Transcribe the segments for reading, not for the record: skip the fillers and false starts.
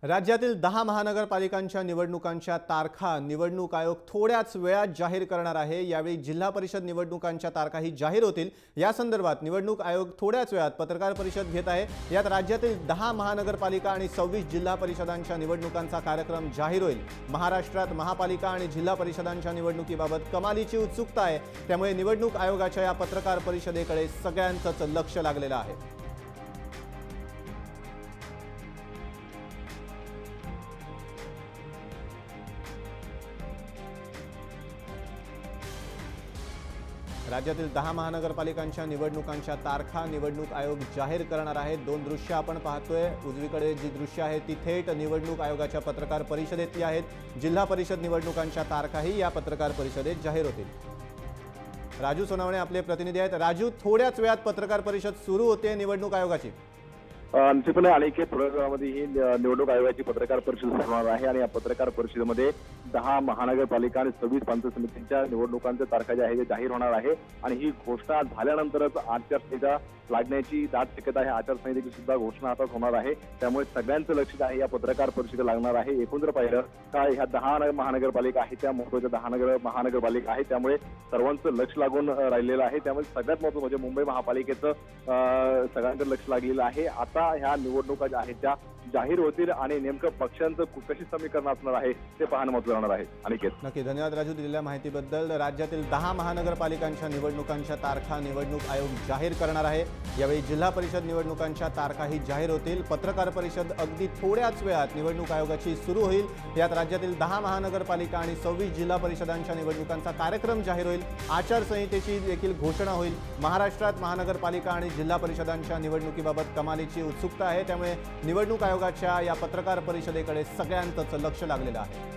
राज्यातील 10 महानगरपालिकांच्या निवडणुकांच्या तारखा निवडणूक आयोग थोड्याच वेळात जाहीर करणार आहे। यावेळी जिल्हा परिषद निवडणुकांच्या तारखाही जाहीर होतील। या संदर्भात निवडणूक आयोग थोड्याच वेळात पत्रकार परिषद घेत आहे। यात राज्यातील 10 महानगरपालिका आणि 26 जिल्हा परिषदांच्या निवडणुकांचा कार्यक्रम जाहीर होईल। महाराष्ट्रात महापालिका आणि जिल्हा परिषदांच्या निवडणुकीबाबत कमालीची उत्सुकता आहे। त्यामुळे निवडणूक आयोगाच्या या पत्रकार परिषदेकडे सगळ्यांचंच लक्ष लागलेलं आहे। राज्यातील 10 महानगरपालिकांच्या निवडणुकांच्या तारखा निवडणूक आयोग जाहीर करणार आहे। दोन दृश्य आपण पाहतोय। उजवीकडे जी दृश्य आहेत ती थेट निवडणूक आयोगाच्या पत्रकार परिषदेतली आहेत। जिल्हा परिषद निवडणुकांच्या तारखाही या पत्रकार परिषदेत जाहीर होतील। राजू सोनावणे आपले प्रतिनिधी आहेत। राजू, थोड्याच वेळात पत्रकार परिषद सुरू होते निवडणूक आयोगाची। निश्चितपणे अनेक थोड्या वेळामध्ये ही निवडणूक आयोगाची पत्रकार परिषद होणार आहे आणि या पत्रकार परिषदेमध्ये 10 महानगरपालिका आणि 26 पंचायत समितींच्या निवडणुकांच्या तारखा ज्या आहेत ते जाहीर होणार आहे आणि ही घोषणा झाल्यानंतरच आचारसंहिता लागण्याची दाट शक्यता आहे। आचारसंहितेची सुद्धा घोषणा आता होणार आहे। त्यामुळे सगळ्यांचं लक्ष आहे या पत्रकार परिषदेला लागणार आहे। एकूण जर पाहिलं का ह्या 10 महानगरपालिका आहेत त्या महत्त्वाच्या 10 महानगरपालिका आहेत, त्यामुळे सर्वांचं लक्ष लागून राहिलेलं आहे। त्यामुळे सगळ्यात महत्त्वाचं म्हणजे मुंबई महापालिकेचं सगळ्यांचं लक्ष लागलेलं आहे। आता ह्या निवडणुका ज्या आहेत त्या जाहीर होतील आणि नेमकं पक्षांचं कशी समीकरण असणार आहे ते पाहणं महत्त्वाचं राहणार आहे। अनिकेत, नक्की धन्यवाद राजू दिलेल्या माहितीबद्दल। राज्यातील 10 महानगरपालिकांच्या निवडणुकांच्या तारखा निवडणूक आयोग जाहीर करणार आहे। यावेळी जिल्हा परिषद निवडणुकांच्या तारखाही जाहीर होतील। पत्रकार परिषद अगदी थोड्याच वेळात निवडणूक आयोगाची सुरू होईल। यात राज्यातील 10 महानगरपालिका आणि 26 जिल्हा परिषदांच्या निवडणुकांचा कार्यक्रम जाहीर होईल। आचारसंहितेची देखील घोषणा होईल। महाराष्ट्रात महानगरपालिका आणि जिल्हा परिषदांच्या निवडणुकीबाबत कमालीची उत्सुकता आहे। त्यामुळे निवडणूक आयोगाच्या या पत्रकार परिषदेकडे सगळ्यांचंच लक्ष लागलेलं आहे।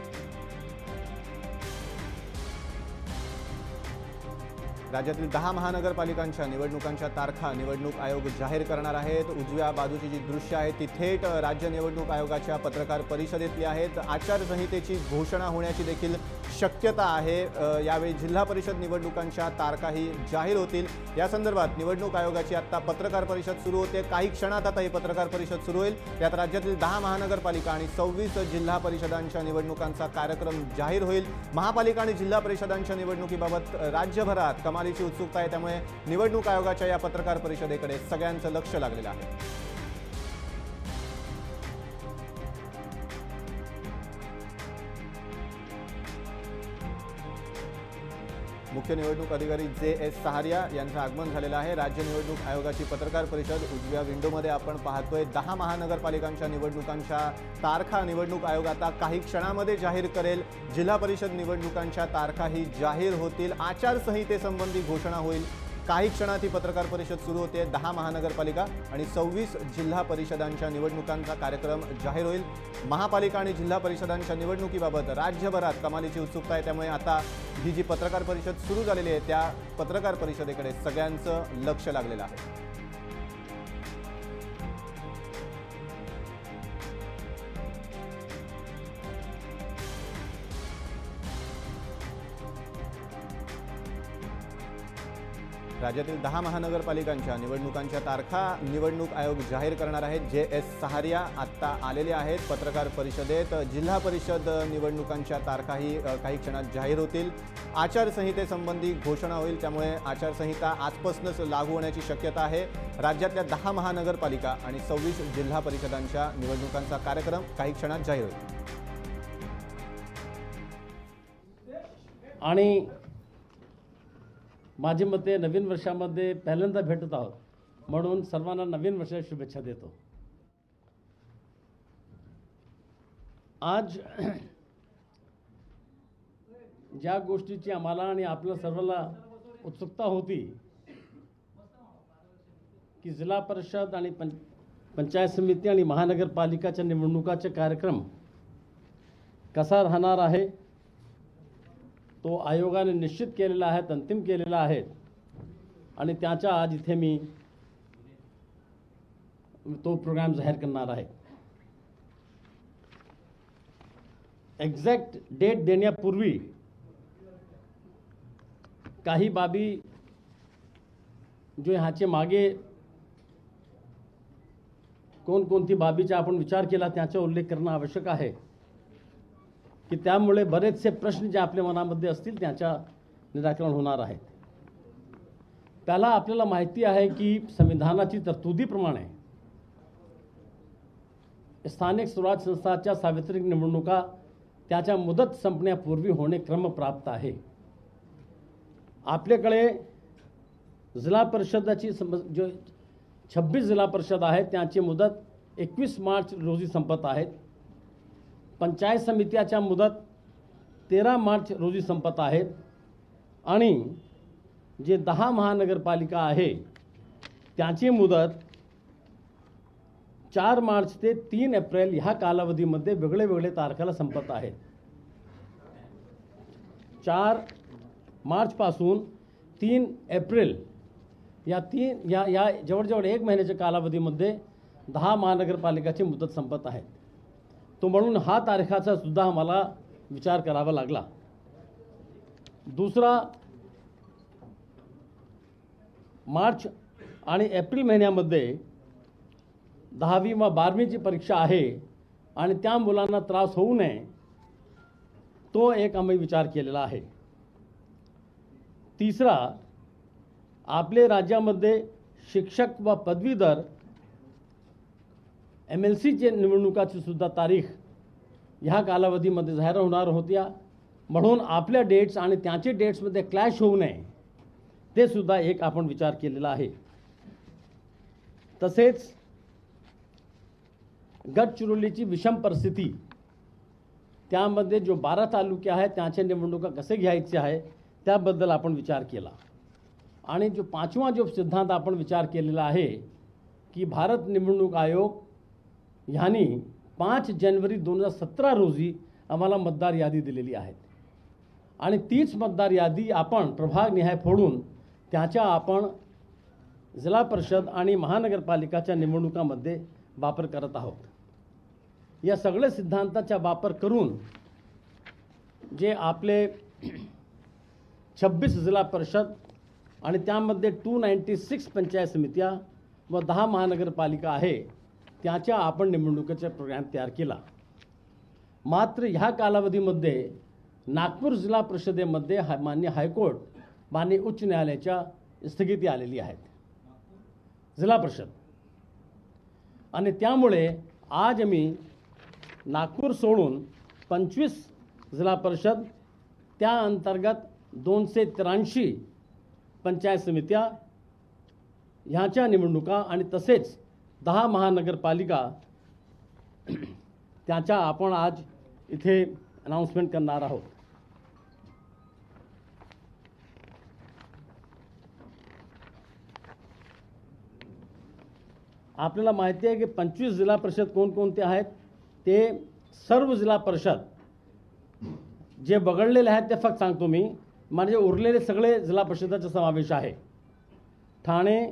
राज्यातील 10 महानगरपालिकांच्या निवडणुकांच्या तारखा निवडणूक आयोग जाहीर करणार आहेत। उजव्या बाजूची जी दृश्य आहेत ती थेट राज्य निवडणूक आयोगाच्या पत्रकार परिषदेतली आहेत। आचारसंहितेची घोषणा होण्याची देखील शक्यता आहे। यावेळी जिल्हा परिषद निवडणुकांच्या तारखाही जाहीर होतील। या संदर्भात निवडणूक आयोगाची आता पत्रकार परिषद सुरू होते। काही क्षणात आता ही पत्रकार परिषद सुरू होईल। त्यात राज्यातील 10 महानगरपालिका आणि 26 जिल्हा परिषदांच्या निवडणुकांचा कार्यक्रम जाहीर होईल। महापालिका आणि जिल्हा परिषदांच्या निवडणुकीबाबत राज्यभरात कमालीची उत्सुकता आहे। त्यामुळे निवडणूक आयोगाच्या या पत्रकार परिषदेकडे सगळ्यांचं लक्ष लागलेलं आहे। मुख्य निवडणूक अधिकारी जे.एस. सहारिया यांचं आगमन झालेलं आहे। राज्य निवडणूक आयोगाची पत्रकार परिषद उजव्या विंडोमध्ये आपण पाहतोय। 10 महानगरपालिकांच्या निवडणुकांच्या तारखा निवडणूक आयोग आता काही क्षणामध्ये जाहीर करेल। जिल्हा परिषद निवडणुकांच्या तारखाही जाहीर होतील। आचारसंहितेसंबंधी घोषणा होईल। काही क्षणात ही पत्रकार परिषद सुरू होते। 10 महानगरपालिका आणि 26 जिल्हा परिषदांच्या निवडणुकांचा कार्यक्रम जाहीर होईल। महापालिका आणि जिल्हा परिषदांच्या निवडणुकीबाबत राज्यभरात कमालीची उत्सुकता आहे। त्यामुळे आता ही जी पत्रकार परिषद सुरू झालेली आहे त्या पत्रकार परिषदेकडे सगळ्यांचं लक्ष लागलेलं आहे। राज्यातील 10 महानगरपालिकांच्या निवडणुकांच्या तारखा निवडणूक आयोग जाहीर करणार आहे। जे.एस. सहारिया आता आलेले आहेत पत्रकार परिषदेत। जिल्हा परिषद निवडणुकांच्या तारखाही काही क्षणात जाहीर होतील। आचारसंहितेसंबंधी घोषणा होईल। त्यामुळे आचारसंहिता आजपासूनच लागू होण्याची शक्यता आहे। राज्यातल्या 10 महानगरपालिका आणि 26 जिल्हा परिषदांच्या निवडणुकांचा कार्यक्रम काही क्षणात जाहीर होईल। आणि माझे मते नवीन वर्षामध्ये पहिल्यांदा भेटत आहोत, म्हणून सर्वांना नवीन वर्षाच्या शुभेच्छा देतो। आज ज्या गोष्टीची आम्हाला आणि आपल्या सर्वांना उत्सुकता होती की जिल्हा परिषद आणि पंचायत समिती आणि महानगरपालिकाच्या निवडणुकाचे कार्यक्रम कसा राहणार आहे तो आयोगाने निश्चित केलेला आहे, अंतिम केलेला आहे आणि त्याचा आज इथे मी तो प्रोग्राम जाहीर करणार आहे। एक्झॅक्ट डेट देण्यापूर्वी काही बाबी जो ह्याचे मागे कोणकोणती बाबीचा आपण विचार केला त्याचा उल्लेख करणं आवश्यक आहे की त्यामुळे बरेचसे प्रश्न जे आपल्या मनामध्ये असतील त्याच्या निराकरण होणार आहे. त्याला आपल्याला माहिती आहे की संविधानाची तरतुदीप्रमाणे स्थानिक स्वराज्य संस्थाच्या सार्वत्रिक निवडणुका त्याच्या मुदत संपण्यापूर्वी होणे क्रमप्राप्त आहे. आपल्याकडे जिल्हा परिषदाची जो 26 जिल्हा परिषद आहेत त्यांची मुदत 21 मार्च रोजी संपत आहेत. पंचायत समित्याच्या मुदत 13 मार्च रोजी संपत आहेत आणि जे 10 महानगरपालिका आहे त्याची मुदत 4 मार्च ते 3 एप्रिल ह्या कालावधीमध्ये वेगळे तारखेला संपत आहेत. 4 मार्चपासून 3 एप्रिल या जवळजवळ 1 महिन्याच्या कालावधीमध्ये 10 महानगरपालिकाची मुदत संपत आहे. तो म्हणून हा तारखाचा सुद्धा आम्हाला विचार करावा लागला. दुसरा, मार्च आणि एप्रिल महिन्यामध्ये 10वी व 12वीची परीक्षा आहे आणि त्या मुलांना त्रास होऊ नये तो एक आम्ही विचार केलेला आहे. तिसरा, आपले राज्यामध्ये शिक्षक व पदवीधर MLCचे निवडणुकाची सुद्धा तारीख ह्या कालावधीमध्ये जाहीर होणार होत्या. म्हणून आपल्या डेट्स आणि त्यांचे डेट्समध्ये क्लॅश होऊ नये ते सुद्धा एक आपण विचार केलेला आहे. तसेच गडचिरोलीची विषम परिस्थिती त्यामध्ये जो 12 तालुके आहेत त्यांच्या निवडणुका कसे घ्यायचे आहे त्याबद्दल आपण विचार केला. आणि जो 5वा जो सिद्धांत आपण विचार केलेला आहे की भारत निवडणूक आयोग ह्यांनी 5 जानेवारी 2017 रोजी आम्हाला मतदार यादी दिलेली आहे आणि तीच मतदार यादी आपण प्रभागनिहाय फोडून त्याच्या आपण जिल्हा परिषद आणि महानगरपालिकाच्या निवडणुकामध्ये वापर करत आहोत. या सगळ्या सिद्धांताचा वापर करून जे आपले 26 जिल्हा परिषद आणि त्यामध्ये 296 पंचायत समित्या व 10 महानगरपालिका आहे त्याच्या आपण निवडणुकीचा प्रोग्राम तयार केला. मात्र ह्या कालावधीमध्ये नागपूर जिल्हा परिषदेमध्ये माननीय हायकोर्ट माननीय उच्च न्यायालयाच्या स्थगिती आलेली आहेत जिल्हा परिषद आणि त्यामुळे आज आम्ही नागपूर सोडून 25 जिल्हा परिषद त्या अंतर्गत 283 पंचायत समित्या ह्याच्या निवडणुका आणि तसेच 10 महानगरपालिका त्याच्या आपण आज इथे अनाउन्समेंट करणार आहोत. आपल्याला माहिती आहे की 25 जिल्हा परिषद कोणकोणते आहेत ते सर्व जिल्हा परिषद जे बघडलेले आहेत ते फक्त सांगतो मी, म्हणजे उरलेले सगळे जिल्हा परिषदाचा समावेश आहे. ठाणे,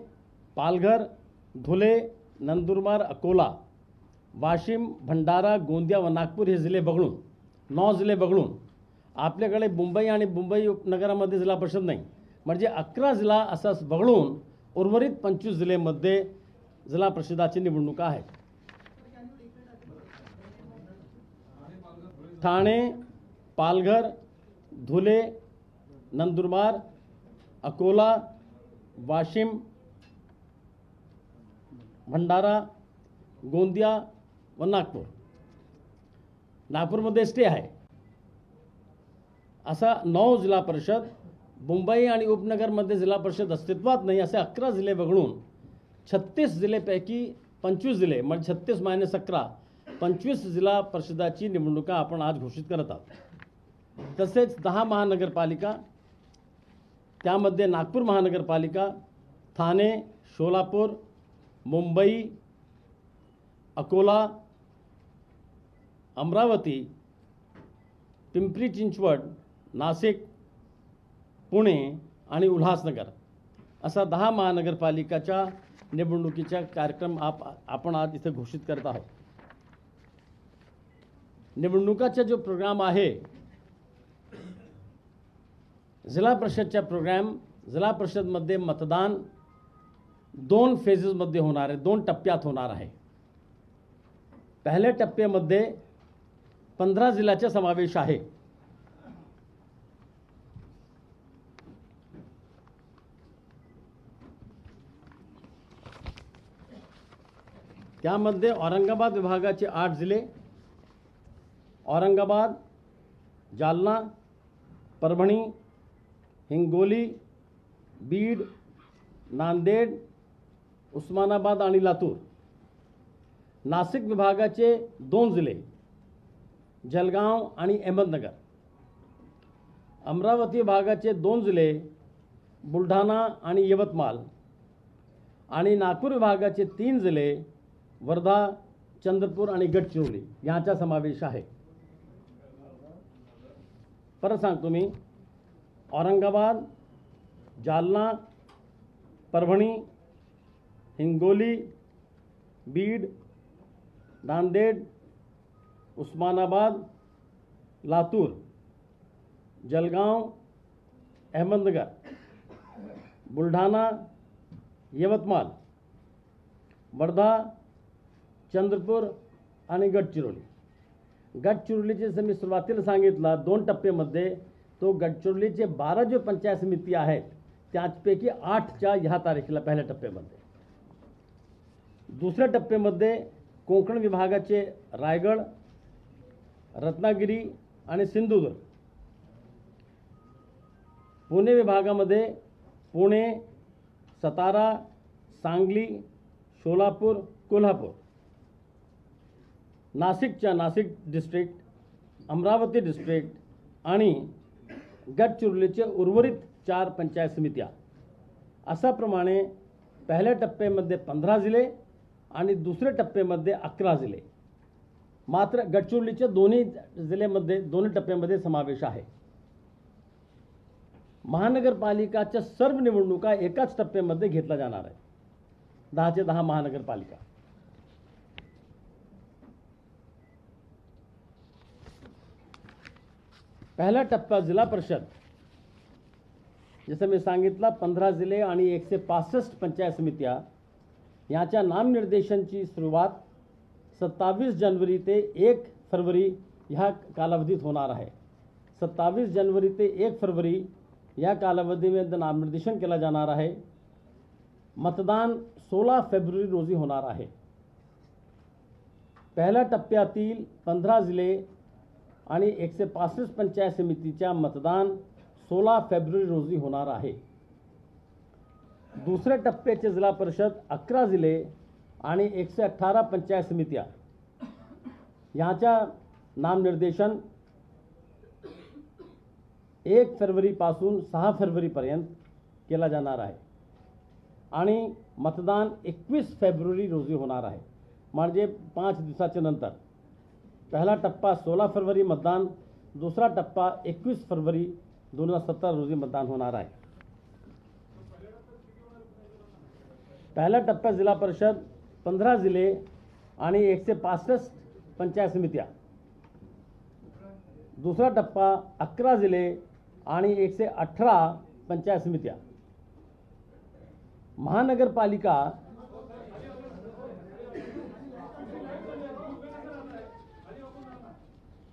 पालघर, धुले, नंदुरबार, अकोला, वाशिम, भंडारा, गोंदिया व नागपूर हे जिल्हे बघून 9 जिल्हे बघून आपल्याकडे मुंबई आणि मुंबई उपनगरामध्ये जिल्हा परिषद नाही, म्हणजे 11 जिल्हा असं बघून उर्वरित 25 जिल्ह्यामध्ये जिल्हा परिषदाची निवडणुका आहेत. ठाणे, पालघर, धुले, नंदुरबार, अकोला, वाशिम, भंडारा, गोंदिया व नागपूर. नागपूरमध्ये स्टे आहे. असा 9 जिल्हा परिषद. मुंबई आणि उपनगरमध्ये जिल्हा परिषद अस्तित्वात नाही असे 11 जिल्हे वगळून 36 जिल्ह्यापैकी 25 जिल्हे म्हणजे 36 - 11 25 जिल्हा परिषदाची निवडणुका आपण आज घोषित करत आहोत. तसेच 10 महानगरपालिका त्यामध्ये नागपूर महानगरपालिका, ठाणे, सोलापूर, मुंबई, अकोला, अमरावती, पिंपरी चिंचवड, नाशिक, पुणे आणि उल्हासनगर असा 10 महानगरपालिकाच्या निवडणुकीचा कार्यक्रम आपण आज इथे घोषित करत आहोत. निवडणुकाचा जो प्रोग्राम आहे जिल्हा परिषदचा प्रोग्राम, जिल्हा परिषदमध्ये मतदान 2 फेजेसमध्ये होणार आहे, 2 टप्प्यात होणार आहे. पहिल्या टप्प्यामध्ये 15 जिल्ह्याचा समावेश आहे. त्यामध्ये औरंगाबाद विभागाचे 8 जिल्हे, औरंगाबाद, जालना, परभणी, हिंगोली, बीड, नांदेड, उस्मानाबाद आणि लातूर. नाशिक विभागाचे 2 जिल्हे, जळगाव आणि अहमदनगर. अमरावती विभागाचे 2 जिल्हे, बुलढाणा आणि यवतमाळ. आणि नागपूर विभागाचे 3 जिल्हे, वर्धा, चंद्रपूर आणि गडचिरोली यांचा समावेश आहे. परत सांगतो मी, औरंगाबाद, जालना, परभणी, हिंगोली, बीड, नांदेड, उस्मानाबाद, लातूर, जळगाव, अहमदनगर, बुलढाणा, यवतमाळ, वर्धा, चंद्रपूर आणि गडचिरोली. गडचिरोलीचे जसं मी सुरुवातीला सांगितलं 2 टप्प्यामध्ये, तो गडचिरोलीचे 12 जे पंचायत समिती आहेत त्यापैकी 8च्या ह्या तारखेला पहिल्या टप्प्यामध्ये. दुसऱ्या टप्प्यामध्ये कोकण विभागाचे रायगड, रत्नागिरी आणि सिंधुदुर्ग. पुणे विभागामध्ये पुणे, सातारा, सांगली, सोलापूर, कोल्हापूर. नाशिकच्या नाशिक डिस्ट्रिक्ट, अमरावती डिस्ट्रिक्ट आणि गडचिरोलीचे उर्वरित 4 पंचायत समित्या. अशा प्रमाणे पहिल्या टप्प्यामध्ये 15 जिल्हे आणि दुसऱ्या टप्प्यामध्ये 11 जिल्हे. मात्र गडचिरोलीच्या दोन्ही टप्प्यामध्ये समावेश आहे. महानगरपालिकाच्या सर्व निवडणुका एकाच टप्प्यामध्ये घेतल्या जाणार आहे. 10चे 10 महानगरपालिका. पहिला टप्पा जिल्हा परिषद, जसं मी सांगितलं 15 जिल्हे आणि 165 पंचायत समित्या याच्या नामनिर्देशनची सुरुवात 27 जानेवारी ते 1 फरवरी ह्या कालावधीत होणार आहे. 27 जानेवारी ते 1 फरवरी या कालावधीमध्ये नामनिर्देशन केलं जाणार आहे. मतदान 16 फेब्रुवारी रोजी होणार आहे. पहिल्या टप्प्यातील 15 जिल्हे आणि 165 पंचायत समितीच्या मतदान 16 फेब्रुवारी रोजी होणार आहे. दुसऱ्या टप्प्याचे जिल्हा परिषद 11 जिल्हे आणि 118 पंचायत समित्या यांच्या नामनिर्देशन 1 फरवरीपासून 6 फरवरीपर्यंत केला जाणार आहे आणि मतदान 21 फेब्रुवारी रोजी होणार आहे. म्हणजे 5 दिवसाच्या नंतर. पहिला टप्पा 16 फरवरी मतदान, दुसरा टप्पा 21 फरवरी 2017 रोजी मतदान होणार आहे. पहिल्या टप्प्यात जिल्हा परिषद 15 जिल्हे आणि 165 पंचायत समित्या. दुसरा टप्पा 11 जिल्हे आणि 118 पंचायत समित्या.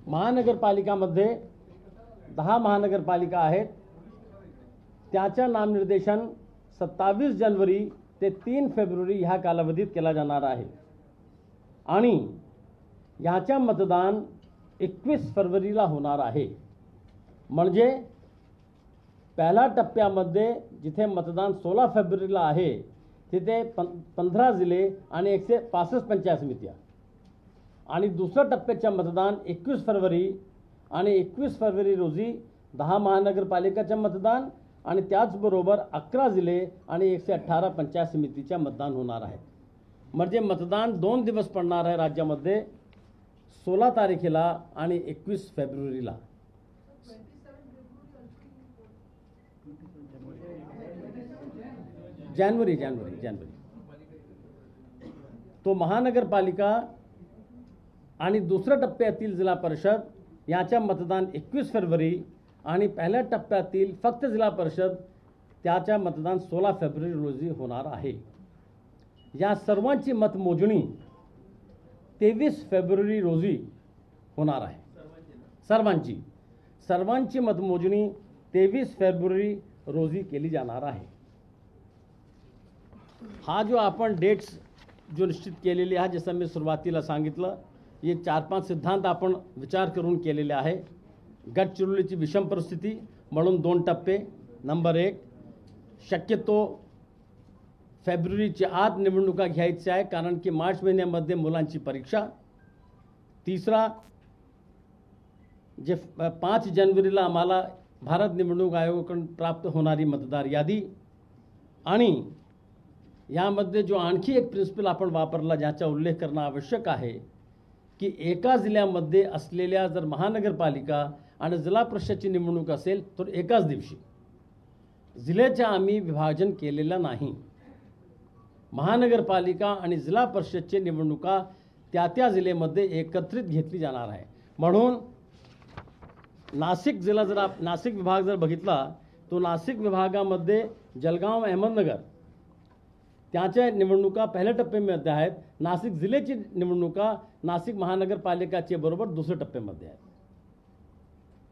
महानगरपालिकामध्ये 10 महानगरपालिका आहेत. त्याच्या नामनिर्देशन 27 जानेवारी ते 3 फेब्रुवारी ह्या कालावधीत केला जाणार आहे आणि याच्या मतदान 21 फरवरीला होणार आहे. म्हणजे पहिल्या टप्प्यामध्ये जिथे मतदान 16 फेब्रुवारीला आहे तिथे 15 जिल्हे आणि 165 पंचायत समित्या आणि दुसऱ्या टप्प्याच्या मतदान 21 फरवरी आणि 21 फरवरी रोजी 10 महानगरपालिकाचे मतदान आणि त्याचबरोबर 11 जिल्हे आणि 118 पंचायत समितीच्या मतदान होणार आहे. म्हणजे मतदान 2 दिवस पडणार आहे राज्यामध्ये, 16 तारखेला आणि 21 फेब्रुवारीला. जानेवारी तो महानगरपालिका आणि दुसऱ्या टप्प्यातील जिल्हा परिषद याच्या मतदान 21 फरवरी आणि पहिल्या टप्प्यातील फक्त जिल्हा परिषद त्याच्या मतदान 16 फेब्रुवारी रोजी होणार आहे. या सर्वांची मतमोजणी 23 फेब्रुवारी रोजी होणार आहे. सर्वांची मतमोजणी 23 फेब्रुवारी रोजी केली जाणार आहे. हा जो आपण डेट्स जो निश्चित केलेली आहे, जसं मी सुरुवातीला सांगितलं, हे 4-5 सिद्धांत आपण विचार करून केलेले आहे. गडचिरोलीची विषम परिस्थिती म्हणून 2 टप्पे. नंबर 1, शक्यतो फेब्रुवारीच्या आत निवडणुका घ्यायच्या आहे, कारण की मार्च महिन्यामध्ये मुलांची परीक्षा. तिसरा, जे 5 जानेवारीला आम्हाला भारत निवडणूक आयोगाकडून प्राप्त होणारी मतदार यादी, आणि यामध्ये जो आणखी एक प्रिन्सिपल आपण वापरला ज्याचा उल्लेख करणं आवश्यक आहे की एका जिल्ह्यामध्ये असलेल्या जर महानगरपालिका आणि जिल्हा परिषदची निवडणूक असेल तर एकाच दिवशी. जिल्ह्याचे आम्ही विभाजन केलेलं नाही. महानगरपालिका आणि जिल्हा परिषदची निवडणुका त्या जिल्ह्यामध्ये एकत्रित घेतली जाणार आहे. म्हणून नाशिक जिल्हा जर नाशिक विभाग जर बघितला तो नाशिक विभागामध्ये जळगाव, अहमदनगर त्याच्या निवडणुका पहिल्या टप्प्यामध्ये आहेत. नाशिक जिल्ह्याची निवडणुका नाशिक महानगरपालिकाचे बरोबर दुसऱ्या टप्प्यामध्ये आहेत.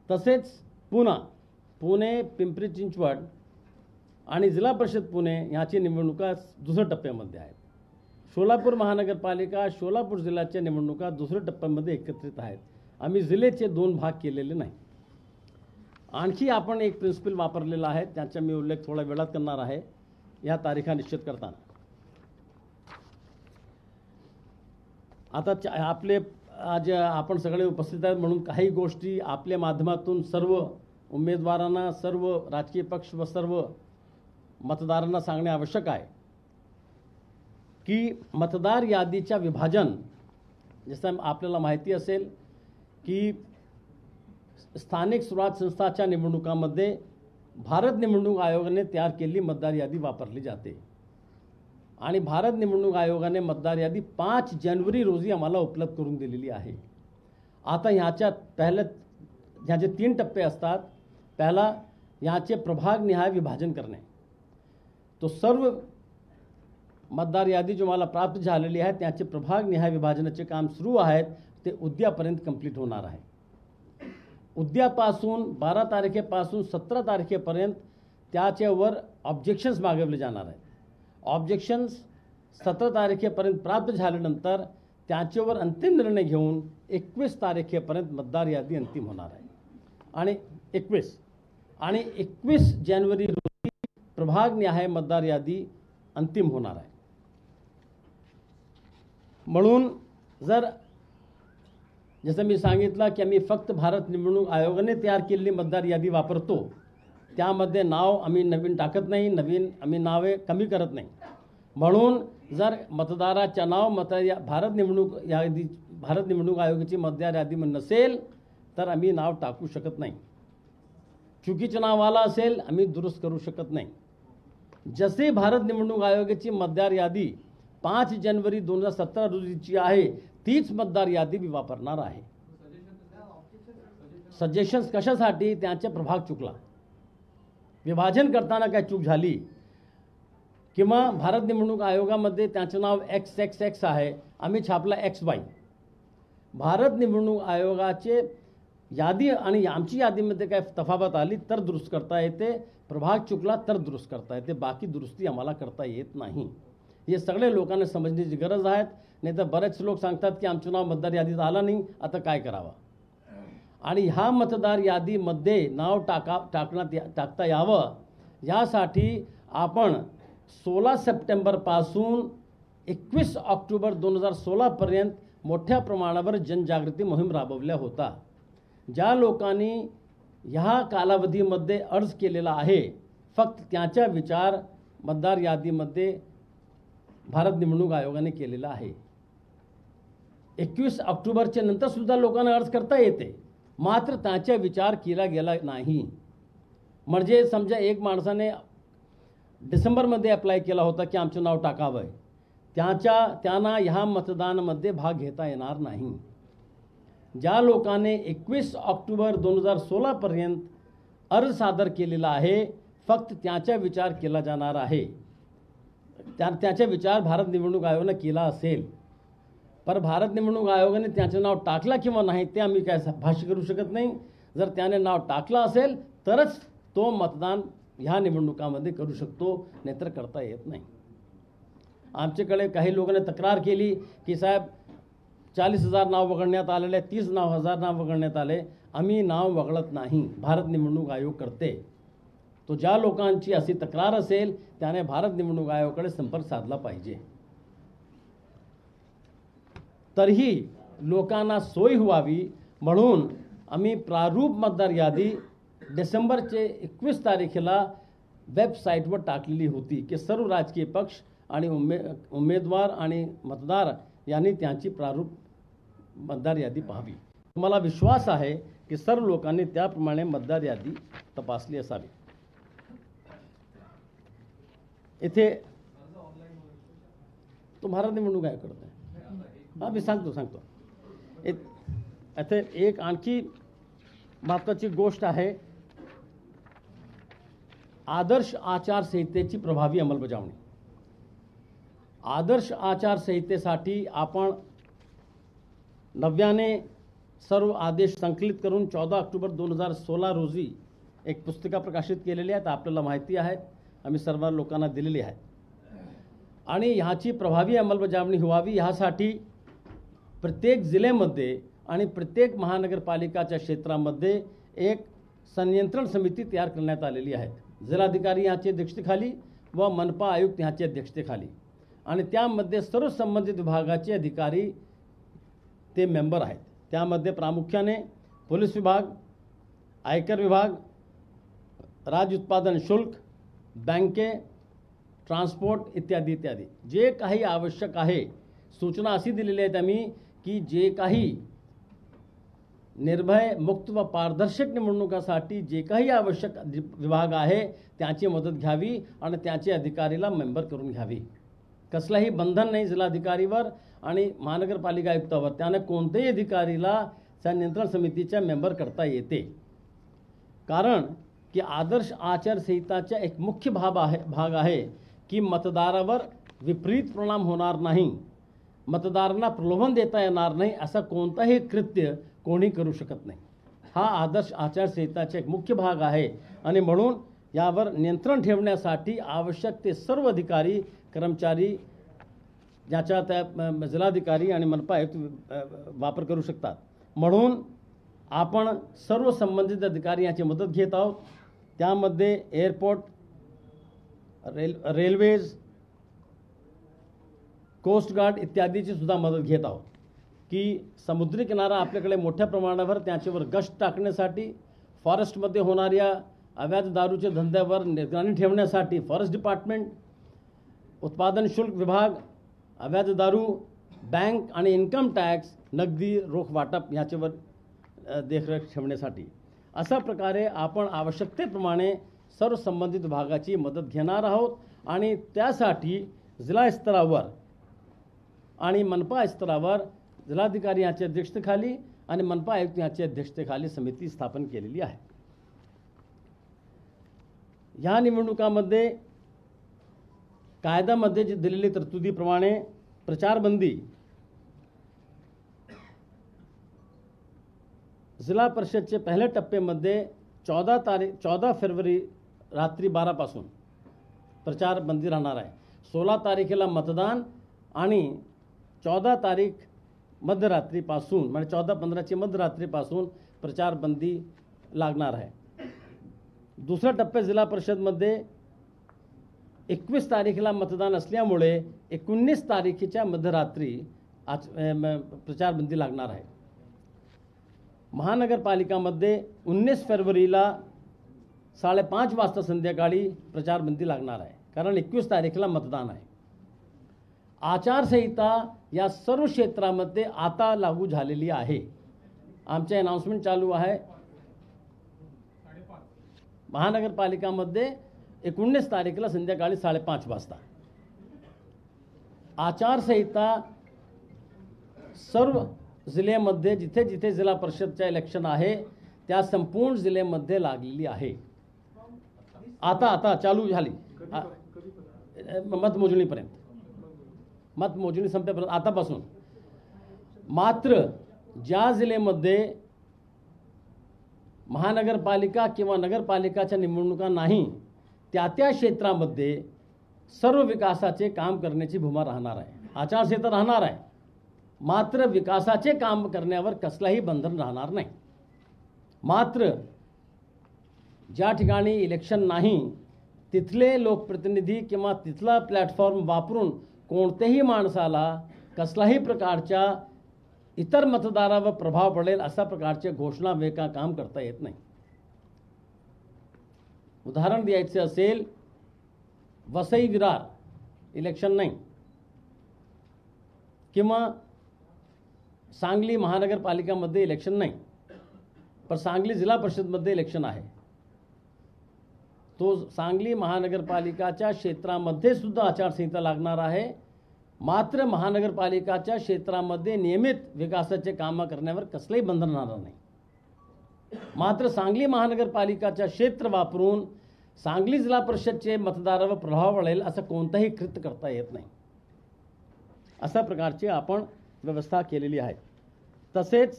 तसेच पुणे, पिंपरी चिंचवड आणि जिल्हा परिषद पुणे ह्याची निवडणुका दुसऱ्या टप्प्यामध्ये आहेत. सोलापूर महानगरपालिका, सोलापूर जिल्ह्याच्या निवडणुका दुसऱ्या टप्प्यामध्ये एकत्रित आहेत. आम्ही जिल्ह्याचे 2 भाग केलेले नाही. आणखी आपण एक प्रिन्सिपल वापरलेला आहे, त्याचा मी उल्लेख थोड्या वेळात करणार आहे. या तारीखा निश्चित करताना आता आपले आज आपण सगळे उपस्थित आहेत म्हणून काही गोष्टी आपल्या माध्यमातून सर्व उमेदवारांना, सर्व राजकीय पक्ष व सर्व मतदारांना सांगणे आवश्यक आहे की मतदार यादीच्या विभाजन, जसं आपल्याला माहिती असेल की स्थानिक स्वराज्य संस्थाच्या निवडणुकामध्ये भारत निवडणूक आयोगाने तयार केलेली मतदार यादी वापरली जाते आणि भारत निवडणूक आयोगाने मतदार यादी 5 जानेवारी रोजी आम्हाला उपलब्ध करून दिलेली आहे. आता ह्याचे 3 टप्पे असतात. पहिला, ह्याचे प्रभागनिहाय विभाजन करणे. तो सर्व मतदार यादी जो मला प्राप्त झालेली आहे त्याचे प्रभागनिहाय विभाजनाचे काम सुरू आहेत. ते उद्यापर्यंत कंप्लीट होणार आहे. उद्यापासून 12 तारखेपासून 17 तारखेपर्यंत त्याच्यावर ऑब्जेक्शन्स मागवले जाणार आहेत. ऑब्जेक्शन्स 17 तारखेपर्यंत प्राप्त झाल्यानंतर त्याच्यावर अंतिम निर्णय घेऊन 21 तारखेपर्यंत मतदार यादी अंतिम होणार आहे. आणि 21 जानेवारी रोजी प्रभागनिहाय मतदार यादी अंतिम होणार आहे. म्हणून जसं मी सांगितलं की आम्ही फक्त भारत निवडणूक आयोगाने तयार केलेली मतदार यादी वापरतो. त्यामध्ये नाव आम्ही नवीन टाकत नाही, आम्ही नावे कमी करत नाही. म्हणून जर मतदाराच्या नाव भारत निवडणूक आयोगाची मतदार यादीमध्ये नसेल तर आम्ही नाव टाकू शकत नाही. चुकीचं नाव आलं असेल आम्ही दुरुस्त करू शकत नाही. जसे भारत निवडणूक आयोगाची मतदार यादी 5 जानेवारी 2017 रोजीची आहे तीच मतदार यादी मी वापरणार आहे. सजेशन्स कशासाठी? त्यांचा प्रभाग चुकला, विभाजन करताना काय चूक झाली, किंवा भारत निवडणूक आयोगामध्ये त्यांचं नाव XXX आहे, आम्ही छापला XY. भारत निवडणूक आयोगाचे यादी आणि आमची यादीमध्ये काय तफावत आली तर दुरुस्त करता येते, प्रभाग चुकला तर दुरुस्त करता येते, बाकी दुरुस्ती आम्हाला करता येत नाही. हे सगळे लोकांना समजण्याची गरज आहे. नाही तर बरेच लोक सांगतात की आमचं नाव मतदार यादीत आलं नाही, आता काय करावं. आणि ह्या मतदार यादीमध्ये नाव टाकता यावं यासाठी आपण 16 सप्टेंबरपासून 21 ऑक्टोबर 2016 पर्यंत मोठ्या प्रमाणावर जनजागृती मोहीम राबवल्या होता. ज्या लोकांनी ह्या कालावधीमध्ये अर्ज केलेला आहे फक्त त्याचा विचार मतदार यादीमध्ये भारत निवडणूक आयोगाने केलेला आहे. 21 ऑक्टोबरच्या नंतर सुद्धा लोकांना अर्ज करता येते, मात्र त्याचा विचार केला गेला नाही. म्हणजे समजा एक माणसाने डिसेंबरमध्ये अप्लाय केला होता की आमचं नाव टाकावं, त्यांना ह्या मतदानामध्ये भाग घेता येणार नाही. ज्या लोकांनी 21 ऑक्टोबर 2016 पर्यंत अर्ज सादर केलेला आहे फक्त त्याचा विचार केला जाणार आहे. त्याचा विचार भारत निवडणूक आयोगाने केला असेल पर भारत निवडणूक आयोगाने त्याचे नाव टाकला किंवा नाही ते आम्ही काय भाष्य करू शकत नाही. जर त्याने नाव टाकलं असेल तरच तो मतदान ह्या निवडणुकामध्ये करू शकतो, नाहीतर करता येत नाही. आमच्याकडे काही लोकांनी तक्रार केली की साहेब 40,000 नाव वगळण्यात आलेले, 30,000 नाव वगळण्यात आले. आम्ही नाव वगळत नाही, भारत निवडणूक आयोग करते. तो ज्या लोकांची अशी तक्रार असेल त्याने भारत निवडणूक आयोगाकडे संपर्क साधला पाहिजे. तरीही लोकांना सोय व्हावी म्हणून आम्ही प्रारूप मतदार यादी डिसेंबरचे 21 तारखेला वेबसाईटवर टाकलेली होती की सर्व राजकीय पक्ष आणि उमेदवार आणि मतदार यांनी त्यांची प्रारूप मतदार यादी पाहावी. मला विश्वास आहे की सर्व लोकांनी त्याप्रमाणे मतदार यादी तपासली असावी. इथे तो भारत निवडणूक आयोग करत आहे. हां, मी सांगतो. इथे एक आणखी महत्त्वाची गोष्ट आहे, आदर्श आचारसंहितेची प्रभावी अंमलबजावणी. आदर्श आचारसंहितेसाठी आपण नव्याने सर्व आदेश संकलित करून 14 ऑक्टोबर 2016 रोजी एक पुस्तिका प्रकाशित केलेली आहे. आपल्याला माहिती आहे, आम्ही सर्व लोकांना दिलेली आहे. आणि ह्याची प्रभावी अंमलबजावणी व्हावी ह्यासाठी प्रत्येक जिल्ह्यामध्ये आणि प्रत्येक महानगरपालिकाच्या क्षेत्रामध्ये एक संनियंत्रण समिती तयार करण्यात आलेली आहे. जिल्हाधिकारी यांच्या अध्यक्षतेखाली व मनपा आयुक्त यांच्या अध्यक्षतेखाली, आणि त्यामध्ये सर्व संबंधित विभागाचे अधिकारी ते मेंबर आहेत. त्यामध्ये प्रामुख्याने पोलीस विभाग, आयकर विभाग, राज्य उत्पादन शुल्क, बँके, ट्रान्सपोर्ट इत्यादी इत्यादी जे काही आवश्यक आहे. सूचना अशी दिलेली आहेत आम्ही की जे काही निर्भय, मुक्त व पारदर्शक निवडणुकासाठी जे काही आवश्यक विभाग आहे त्याची मदत घ्यावी आणि त्याचे अधिकारीला मेंबर करून घ्यावी. कसलाही बंधन नाही जिल्हाधिकारीवर आणि महानगरपालिका आयुक्तावर. त्याने कोणत्याही अधिकारीला संनियंत्रण समितीच्या मेंबर करता येते. कारण की आदर्श आचारसंहिताचा एक मुख्य भाग आहे की मतदारावर विपरीत परिणाम होणार नाही, मतदारांना प्रलोभन देता येणार नाही, असं कोणताही कृत्य कोणी करू शकत नाही. हा आदर्श आचारसंहिताचा एक मुख्य भाग आहे. आणि म्हणून यावर नियंत्रण ठेवण्यासाठी आवश्यक ते सर्व अधिकारी, कर्मचारी ज्याच्या त्या जिल्हाधिकारी आणि मनपा आयुक्त वापर करू शकतात. म्हणून आपण सर्व संबंधित अधिकारी यांची मदत घेत आहोत. त्यामध्ये एअरपोर्ट, रेल्वेज, कोस्ट गार्ड इत्यादीची सुद्धा मदत घेत आहोत की समुद्री किनारा आपल्याकडे मोठ्या प्रमाणावर त्याच्यावर गस्त टाकण्यासाठी, फॉरेस्टमध्ये होणाऱ्या अवैध दारूच्या धंद्यावर निगराणी ठेवण्यासाठी फॉरेस्ट डिपार्टमेंट, उत्पादन शुल्क विभाग, अवैध दारू, बँक आणि इन्कम टॅक्स, नगदी रोख वाटप याच्यावर देखरेख ठेवण्यासाठी. अशा प्रकारे आपण आवश्यकतेप्रमाणे सर्व संबंधित विभागाची मदत घेणार आहोत. आणि त्यासाठी जिल्हा स्तरावर आणि मनपा स्तरावर जिल्हाधिकारी यांच्या अध्यक्षतेखाली आणि मनपा आयुक्त यांच्या अध्यक्षतेखाली समिती स्थापन केलेली आहे. ह्या निवडणुकामध्ये कायद्यामध्ये जी दिलेली तरतुदीप्रमाणे प्रचारबंदी जिल्हा परिषदचे पहिल्या टप्प्यामध्ये 14 फेब्रुवारी रात्री 12 पासून प्रचारबंदी राहणार आहे. 16 तारखेला मतदान आणि 14 तारीख मध्यरात्रीपासून म्हणजे 14-15ची मध्यरात्रीपासून प्रचारबंदी लागणार आहे. दुसऱ्या टप्प्यात जिल्हा परिषदमध्ये 21 तारखेला मतदान असल्यामुळे 19 तारखेच्या मध्यरात्री प्रचारबंदी लागणार आहे. महानगरपालिकामध्ये 19 फेब्रुवारीला 5:30 वाजता संध्याकाळी प्रचारबंदी लागणार आहे, कारण 21 तारखेला मतदान आहे. आचारसंहिता या सर्व क्षेत्रामध्ये आता लागू झालेली आहे. आमचे अनाउन्समेंट चालू आहे. महानगरपालिकामध्ये 19 तारखेला संध्याकाळी 5:30 वाजता आचारसंहिता सर्व जिल्ह्यामध्ये जिथे जिथे जिल्हा परिषदच्या इलेक्शन आहे त्या संपूर्ण जिल्ह्यामध्ये लागलेली आहे. आता चालू झाली मतमोजणीपर्यंत, मतमोजणी संपेपर्यंत आतापासून मात्र ज्या जिल्ह्यामध्ये महानगरपालिका किंवा नगरपालिकाच्या निवडणुका नाही त्या क्षेत्रामध्ये सर्व विकासाचे काम करण्याची भूमा राहणार आहे. आचारसंहिता राहणार आहे, मात्र विकासाचे काम करण्यावर कसलाही बंधन राहणार नाही. मात्र ज्या ठिकाणी इलेक्शन नाही तिथले लोकप्रतिनिधी किंवा तिथला प्लॅटफॉर्म वापरून कोणत्याही माणसाला कसलाही प्रकारच्या इतर मतदारावर प्रभाव पडेल अशा प्रकारचे घोषणा वेका काम करता येत नाही. उदाहरण द्यायचे असेल, वसई विरार इलेक्शन नाही किंवा सांगली महानगरपालिकामध्ये इलेक्शन नाही, पण सांगली जिल्हा परिषदमध्ये इलेक्शन आहे. तो सांगली महानगरपालिकाच्या क्षेत्रामध्ये सुद्धा आचारसंहिता लागणार आहे. मात्र महानगरपालिकाच्या क्षेत्रामध्ये नियमित विकासाचे कामं करण्यावर कसलंही बंधन राहणार नाही. मात्र सांगली महानगरपालिकाच्या क्षेत्र वापरून सांगली जिल्हा परिषदचे मतदारावर प्रभाव पडेल असं कोणतंही कृत्य करता येत नाही. अशा प्रकारची आपण व्यवस्था केलेली आहे. तसेच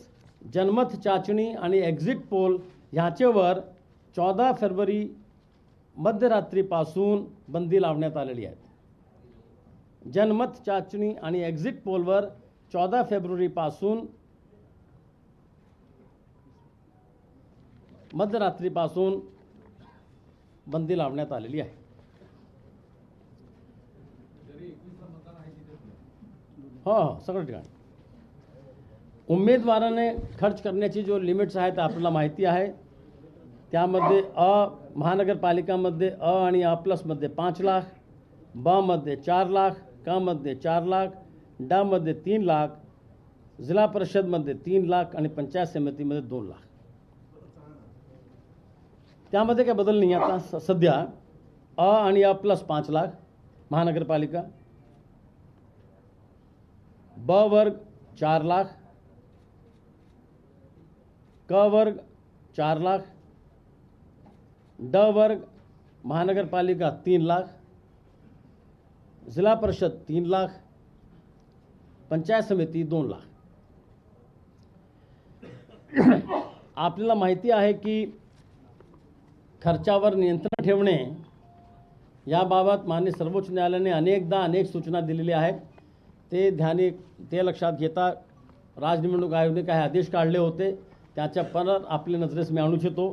जनमत चाचणी आणि एक्झिट पोल ह्याच्यावर 14 फेब्रुवारी मध्यरात्रीपासून बंदी लावण्यात आलेली आहे. जनमत चाचणी आणि एक्झिट पोलवर 14 फेब्रुवारीपासून मध्यरात्रीपासून बंदी लावण्यात आलेली आहे. हो, सगळं ठिकाणी उमेदवाराने खर्च करण्याची जो लिमिट्स आहेत आपल्याला माहिती आहे. त्यामध्ये महानगरपालिकामध्ये आणि A+मध्ये 5 लाख, मध्ये 4 लाख, मध्ये 4 लाख, मध्ये 3 लाख, जिल्हा परिषदमध्ये 3 लाख आणि पंचायत समितीमध्ये 2 लाख. त्यामध्ये काय बदल नाही. आता सध्या आणि A+5 लाख महानगरपालिका, ब वर्ग 4 लाख, क वर्ग 4 लाख, ड वर्ग महानगरपालिका 3 लाख, जिल्हा परिषद 3 लाख, पंचायत समिती 2 लाख. आपल्याला माहिती आहे की खर्चावर नियंत्रण ठेवणे याबाबत माननीय सर्वोच्च न्यायालयाने अनेकदा अनेक सूचना दिलेल्या आहेत. ते लक्षात घेता राज्य निवडणूक आयोगाने काही आदेश काढले होते. त्याच्या परत आपल्या नजरेस मी आणू इच्छितो.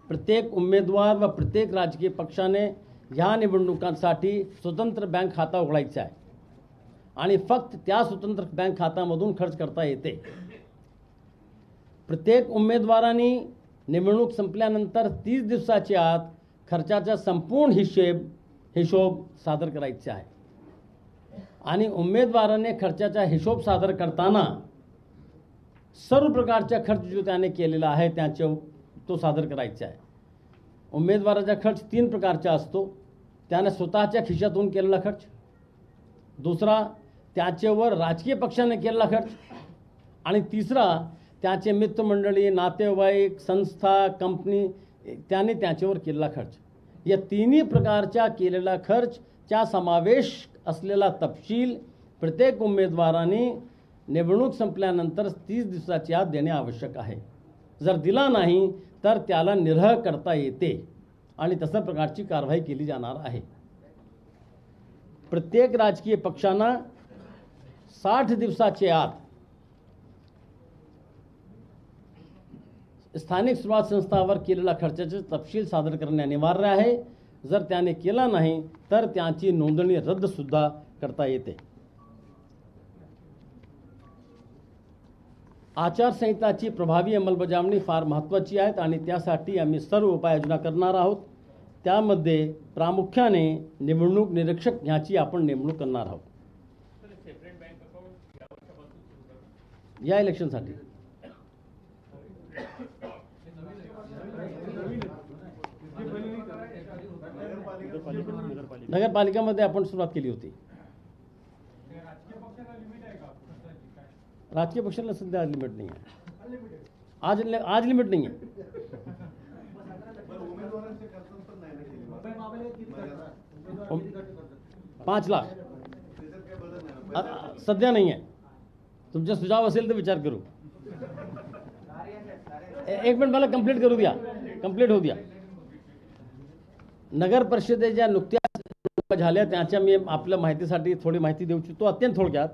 प्रत्येक उमेदवार व प्रत्येक राजकीय पक्षाने ह्या निवडणुकांसाठी स्वतंत्र बँक खाता उघडायचा आहे आणि फक्त त्या स्वतंत्र बँक खात्यामधून खर्च करता येते. प्रत्येक उमेदवारांनी निवडणूक संपल्यानंतर 30 दिवसाच्या आत खर्चाचा संपूर्ण हिशोब सादर करायचा आहे आणि उमेदवाराने खर्चाचा हिशोब सादर करताना सर्व प्रकारचा खर्च जो त्याने केलेला आहे तो सादर करायचा आहे. उमेदवाराचा खर्च 3 प्रकारचा असतो. त्याने स्वतःच्या खिशातून केलेला खर्च, दुसरा त्याच्यावर राजकीय पक्षाने केलेला खर्च आणि तिसरा त्याचे मित्रमंडळी, नातेवाईक, संस्था, कंपनी त्यांनी त्याच्यावर केलेला खर्च. या तिन्ही प्रकारच्या केलेला खर्चचा समावेश असलेला तपशील प्रत्येक उमेदवाराने निवडणूक संपल्यानंतर 30 दिवसाच्या आत देणे आवश्यक आहे. जर दिला नाही तर त्याला निर्ह करता येते आणि तशा प्रकारची कारवाई केली जाणार आहे. प्रत्येक राजकीय पक्षांना 60 दिवसाच्या आत स्थानिक स्वराज्य संस्थावर केलेला खर्चाचे तपशील सादर करणे अनिवार्य आहे. जर त्याने केला नाही तर त्याची नोंदणी रद्द सुद्धा करता येते. आचारसंहिताची प्रभावी अंमलबजावणी फार महत्त्वाची आहे आणि त्यासाठी आम्ही सर्व उपाययोजना करणार आहोत. त्यामध्ये प्रामुख्याने निवडणूक निरीक्षक ह्याची आपण नेमणूक करणार आहोत या इलेक्शनसाठी. नगरपालिकामध्ये आपण सुरुवात केली होती. राजकीय पक्षाला सध्या लिमिट नाही आहे. आज लिमिट नाही आहे. 5 लाख सध्या नाही आहे. तुमचे सुझाव असेल तर विचार करू. एक मिनिट मला कंप्लीट करू द्या, कंप्लीट होऊ द्या. नगर परिषदेच्या नुकत्याच झाल्या त्याच्या मी आपल्या माहितीसाठी थोडी माहिती देऊ इच्छितो अत्यंत थोडक्यात.